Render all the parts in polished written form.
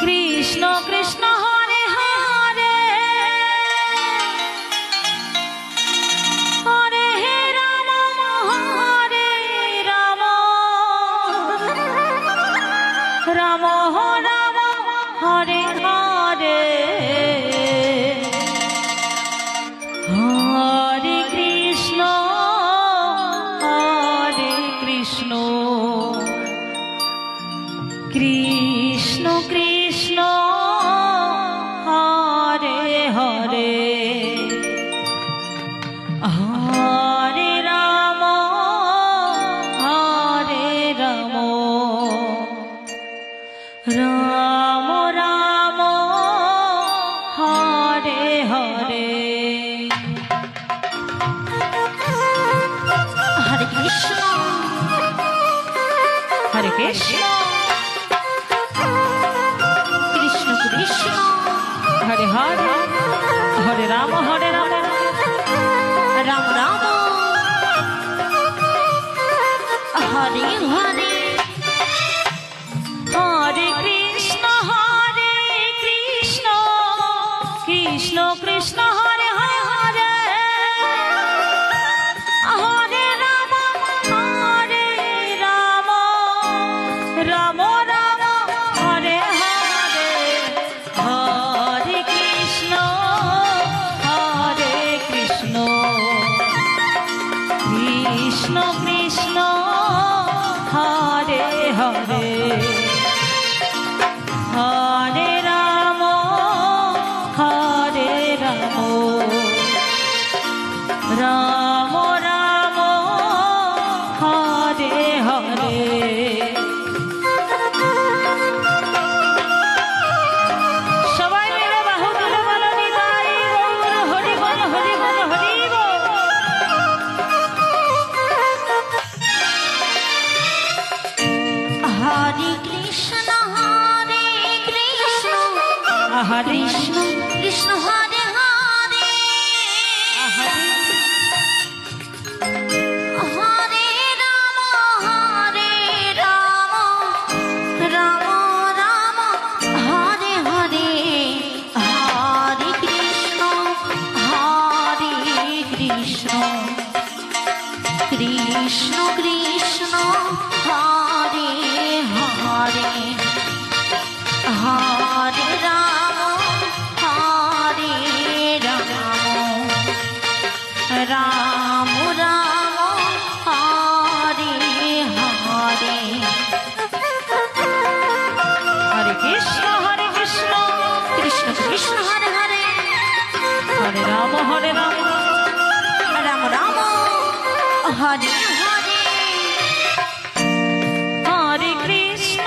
কৃষ্ণ কৃষ্ণ হরে হরে হরে হে রাম হরে রাম রাম রাম হরে হরে হরে কৃষ্ণ কৃষ্ণ কৃষ্ণ হরে হরে হরে রাম রাম রাম হরে হরে হরে কৃষ্ণ হরে কৃষ্ণ কৃষ্ণ কৃষ্ণ হরে হরে হরে রাম রাম রাম হরে হরে হরে কৃষ্ণ কৃষ্ণ কৃষ্ণ হরে হরে হরে রাম রাম রাম হরে হরে হরে কৃষ্ণ কৃষ্ণ কৃষ্ণ হরে হরে হরে রাম রাম রাম হরে হরে সবাই মিলে বাহু তুলে বলো নিতাই গৌর হরি বল হরি বল হরি বল হরে কৃষ্ণ হরে কৃষ্ণ কৃষ্ণ হরে হরে হরে রাম রাম রাম হরে হরে হরে কৃষ্ণ কৃষ্ণ কৃষ্ণ হরে হরে হরে রাম রাম রাম হরে হরে হরে কৃষ্ণ কৃষ্ণ কৃষ্ণ হরে হরে হরে রাম রাম রাম হরে হরে হরে কৃষ্ণ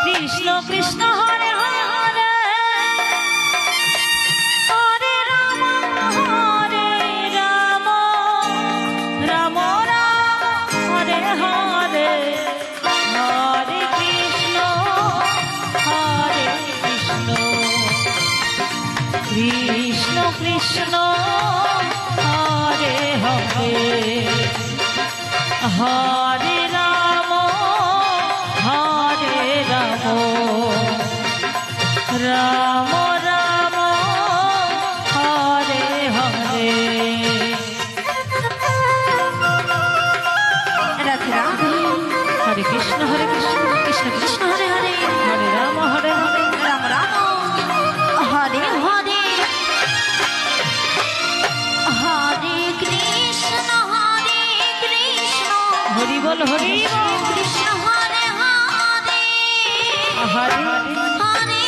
কৃষ্ণ কৃষ্ণ হরে হরে হরে রাম রাম হরে হরে হরে কৃষ্ণ কৃষ্ণ কৃষ্ণ হরে হরে হরে রাম রাম রাম হরে হরে রাধে রাধে হরে কৃষ্ণ কৃষ্ণ কৃষ্ণ হরে হরে হরে রাম রাম রাম হরে হরে হরে কৃষ্ণ হরি বল হরি কৃষ্ণ হরে হরে হরে হরে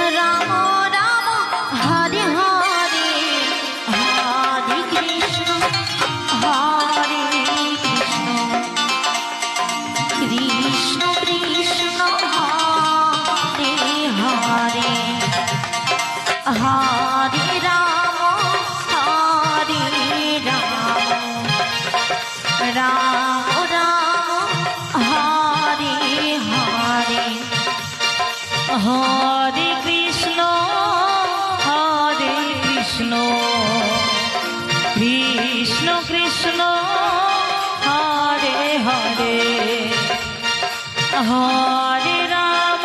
রাম রাম হরে হরে হরে কৃষ্ণ কৃষ্ণ কৃষ্ণ হরে হরে হরে রাম রাম হরে হরে হরে কৃষ্ণ কৃষ্ণ কৃষ্ণ হরে হরে হরে রাম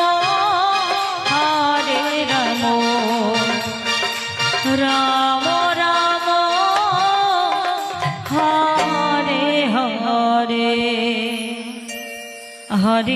রাম রাম হরে হরে হরে